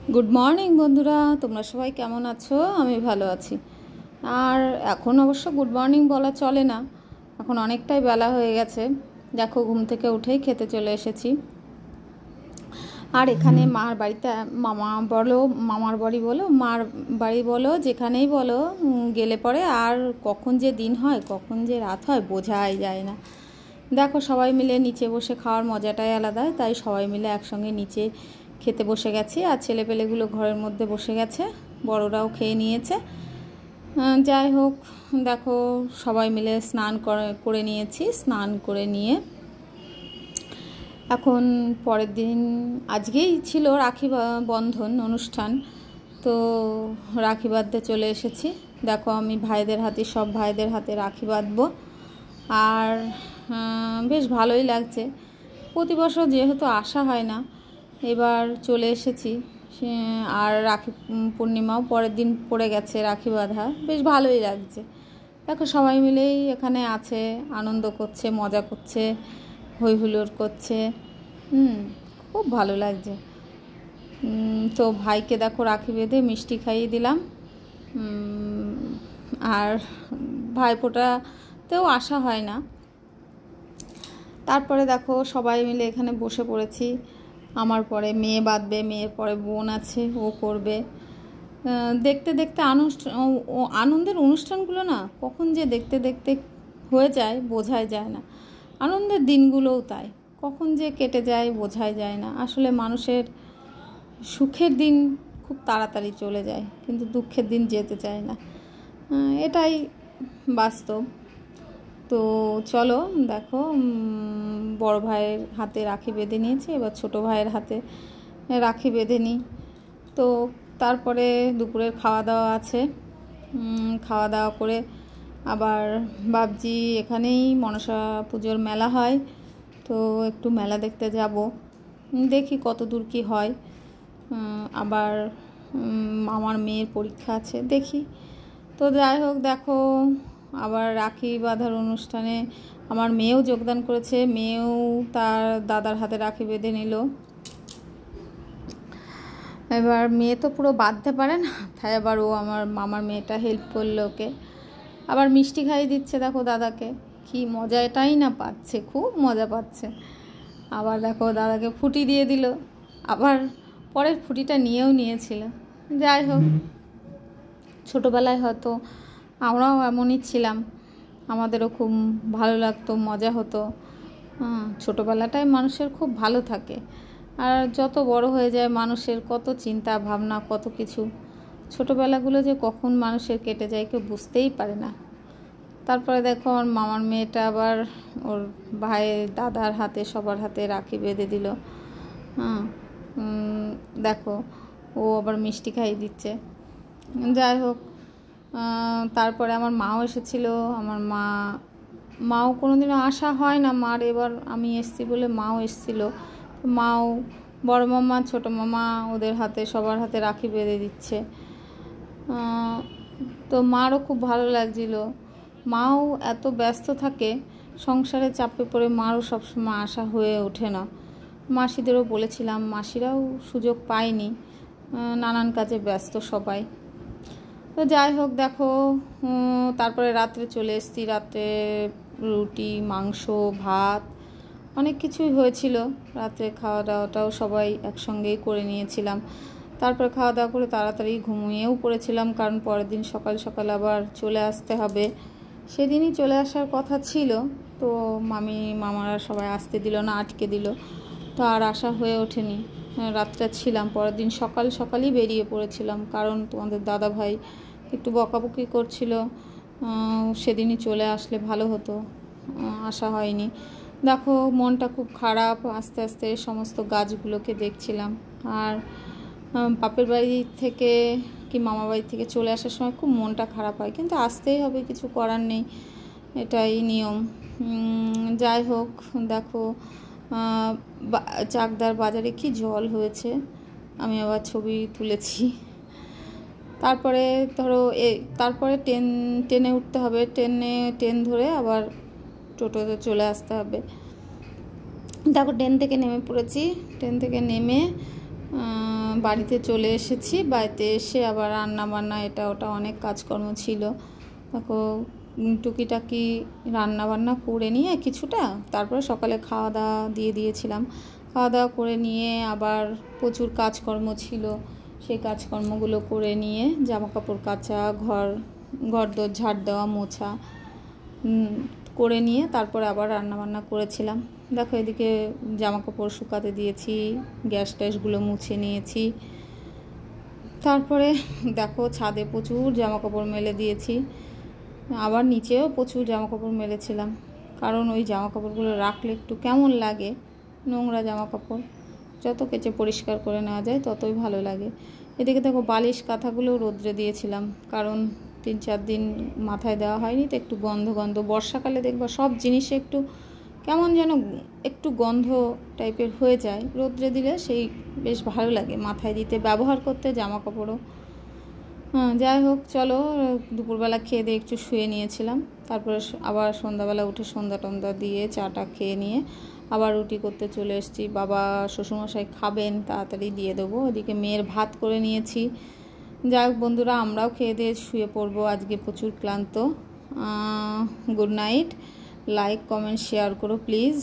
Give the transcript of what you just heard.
Good morning बंधुरा तुम्हारा सबाई केमन आछो। आमी भालो आछि। और एखन अवश्य गुड मर्निंग बला चले ना, एखन अनेकटाई बेला हये गेछे। देखो घुम थेके उठेई खेते चले एसेछि। और एखाने मार बाड़ीते मामा बोलो, मामार बाड़ी बोलो, मार बाड़ी बोलो, जेखानेई बोलो गेले परे और कखन जे दिन हय कखन जे रात हय बोझाई जाय ना। देखो सबाई मिले नीचे बसे खाওয়ার मजाटाई आलादा, ताई सबाई मिले एकसंगे नीचे खेते बसे गेছি। আর ছেলেপেলেগুলো ঘরের মধ্যে বসে গেছে, বড়রাও খেয়ে নিয়েছে। যাই হোক, দেখো সবাই মিলে স্নান করে নিয়েছি। স্নান করে নিয়ে এখন পরের দিন আজকেই ছিল রাখি বন্ধন অনুষ্ঠান, তো রাখি বাঁধতে চলে এসেছি। দেখো আমি ভাইদের হাতে সব ভাইদের হাতে রাখি বাঁধবো। আর বেশ ভালোই লাগছে। প্রতি বছর যেহেতু আসা হয় না, এবার চলে এসেছি। আর রাখি পূর্ণিমাও পরের দিন পড়ে গেছে রাখি বাঁধা, বেশ ভালোই লাগছে। দেখো সবাই মিলেই এখানে আছে, আনন্দ করছে, মজা করছে, হই হুল্লোড় করছে। খুব ভালো লাগছে। তো ভাইকে দেখো রাখি বেঁধে মিষ্টি খাইয়ে দিলাম। আর ভাইফোঁটাতেও আসা হয় না। তারপরে দেখো সবাই মিলে এখানে বসে পড়েছি। আমার পরে মেয়ে বাঁধবে, মেয়ের পরে বোন আছে, ও করবে। দেখতে দেখতে আনন্দের অনুষ্ঠানগুলো না কখন যে দেখতে দেখতে হয়ে যায় বোঝাই যায় না। আনন্দের দিনগুলোও তাই, কখন যে কেটে যায় বোঝাই যায় না। আসলে মানুষের সুখের দিন খুব তাড়াতাড়ি চলে যায়, কিন্তু দুঃখের দিন যেতে চায় না, এটাই বাস্তব। তো চলো দেখো, বড় ভাইয়ের হাতে রাখি বেঁধে নিয়েছি, এবার ছোট ভাইয়ের হাতে রাখি বেঁধে নিই। তো তারপরে দুপুরের খাওয়া দাওয়া আছে। খাওয়া দাওয়া করে আবার ভাবছি এখানেই মনসা পুজোর মেলা হয়, তো একটু মেলা দেখতে যাব, দেখি কত দূর কী হয়। আবার আমার মেয়ের পরীক্ষা আছে, দেখি। তো যাই হোক, দেখো আবার রাখি বাঁধার অনুষ্ঠানে আমার মেয়েও যোগদান করেছে। মেয়েও তার দাদার হাতে রাখি বেঁধে নিল। এবার মেয়ে তো পুরো বাঁধতে পারে না, তাই আবার ও আমার মামার মেয়েটা হেল্প করলো ওকে। আবার মিষ্টি খাইয়ে দিচ্ছে দেখো দাদাকে, কি মজা এটাই না পাচ্ছে, খুব মজা পাচ্ছে। আবার দেখো দাদাকে ফুটি দিয়ে দিল, আবার পরের ফুটিটা নিয়েও নিয়েছিল। যাই হোক, ছোটোবেলায় হয়তো আমরাও এমনই ছিলাম, আমাদেরও খুব ভালো লাগতো, মজা হতো। ছোটোবেলাটাই মানুষের খুব ভালো থাকে। আর যত বড় হয়ে যায় মানুষের কত চিন্তা ভাবনা, কত কিছু। ছোটোবেলাগুলো যে কখন মানুষের কেটে যায় কেউ বুঝতেই পারে না। তারপরে দেখো আমার মামার মেয়েটা আবার ওর ভাইয়ের দাদার হাতে সবার হাতে রাখি বেঁধে দিল। দেখো ও আবার মিষ্টি খাইয়ে দিচ্ছে। যাই হোক, তারপরে আমার মাও এসেছিল। আমার মাও কোনোদিনও আসা হয় না মার, এবার আমি এসেছি বলে মাও এসেছিল। মাও বড় মামা ছোটো মামা ওদের হাতে সবার হাতে রাখি বেঁধে দিচ্ছে। তো মারও খুব ভালো লাগছিল। মাও এত ব্যস্ত থাকে সংসারে, চাপে পড়ে মারও সবসময় আসা হয়ে ওঠে না। মাসিদেরও বলেছিলাম, মাসিরাও সুযোগ পায়নি, নানান কাজে ব্যস্ত সবাই। তো যাই হোক, দেখো তারপরে রাত্রে চলে এসেছি। রাত্রে রুটি, মাংস, ভাত অনেক কিছুই হয়েছিল। রাত্রে খাওয়া দাওয়াটাও সবাই একসঙ্গেই করে নিয়েছিলাম। তারপর খাওয়া দাওয়া করে তাড়াতাড়ি ঘুমিয়েও পড়েছিলাম, কারণ পরের দিন সকাল সকাল আবার চলে আসতে হবে। সেদিনই চলে আসার কথা ছিল, তো মামারা সবাই আসতে দিল না, আটকে দিল। তো আর আসা হয়ে ওঠেনি। রাতটা ছিলাম, পরের দিন সকাল সকালই বেরিয়ে পড়েছিলাম, কারণ তোমাদের দাদা ভাই একটু বকাবকি করছিল। সেদিনই চলে আসলে ভালো হতো, আসা হয়নি। দেখো মনটা খুব খারাপ, আস্তে আস্তে সমস্ত গাছগুলোকে দেখছিলাম। আর বাপের বাড়ি থেকে কি মামা বাড়ি থেকে চলে আসার সময় খুব মনটা খারাপ হয়, কিন্তু আসতেই হবে, কিছু করার নেই, এটাই নিয়ম। যাই হোক, দেখো চাকদার বাজারে কি জল হয়েছে, আমি আবার ছবি তুলেছি। তারপরে ধরো তারপরে ট্রেনে উঠতে হবে, ট্রেন ধরে আবার টোটোতে চলে আসতে হবে। দেখো ট্রেন থেকে নেমে পড়েছি। ট্রেন থেকে নেমে বাড়িতে চলে এসেছি। বাড়িতে এসে আবার রান্না বান্না এটা ওটা অনেক কাজকর্ম ছিল। দেখো টুকিটাকি রান্না বান্না করে নিয়ে কিছুটা, তারপরে সকালে খাওয়া দাওয়া দিয়ে দিয়েছিলাম। খাওয়া দাওয়া করে নিয়ে আবার প্রচুর কাজকর্ম ছিল, সেই কাজকর্মগুলো করে নিয়ে জামা কাপড় কাচা, ঘর দোর ঝাড় দেওয়া, মোছা করে নিয়ে তারপরে আবার রান্নাবান্না করেছিলাম। দেখো এদিকে জামা কাপড় শুকাতে দিয়েছি, গ্যাস ট্যাসগুলো মুছে নিয়েছি। তারপরে দেখো ছাদে প্রচুর জামা কাপড় মেলে দিয়েছি, আবার নিচেও প্রচুর জামা কাপড় মেলেছিলাম, কারণ ওই জামা কাপড়গুলো রাখলে একটু কেমন লাগে, নোংরা জামা কাপড় যত কেচে পরিষ্কার করে নেওয়া যায় ততই ভালো লাগে। এদিকে দেখো বালিশ কাঁথাগুলো রোদ্রে দিয়েছিলাম, কারণ 3-4 দিন মাথায় দেওয়া হয়নি, তো একটু গন্ধ গন্ধ, বর্ষাকালে দেখবা সব জিনিসে একটু কেমন যেন একটু গন্ধ টাইপের হয়ে যায়, রোদ্রে দিলে সেই বেশ ভালো লাগে মাথায় দিতে, ব্যবহার করতে, জামা কাপড়ও। যাই হোক, চলো দুপুরবেলা খেয়ে দিয়ে একটু শুয়ে নিয়েছিলাম। তারপরে আবার সন্ধ্যাবেলা উঠে সন্ধ্যা টন্ধা দিয়ে চাটা খেয়ে নিয়ে আবার রুটি করতে চলে এসেছি। বাবা শ্বশুরমশাই খাবেন, তাড়াতাড়ি দিয়ে দেবো। ওদিকে মেয়ের ভাত করে নিয়েছি। যাই হোক বন্ধুরা, আমরাও খেয়ে দিয়ে শুয়ে পড়বো, আজকে প্রচুর ক্লান্ত। Good night. Like comment share করো প্লিজ।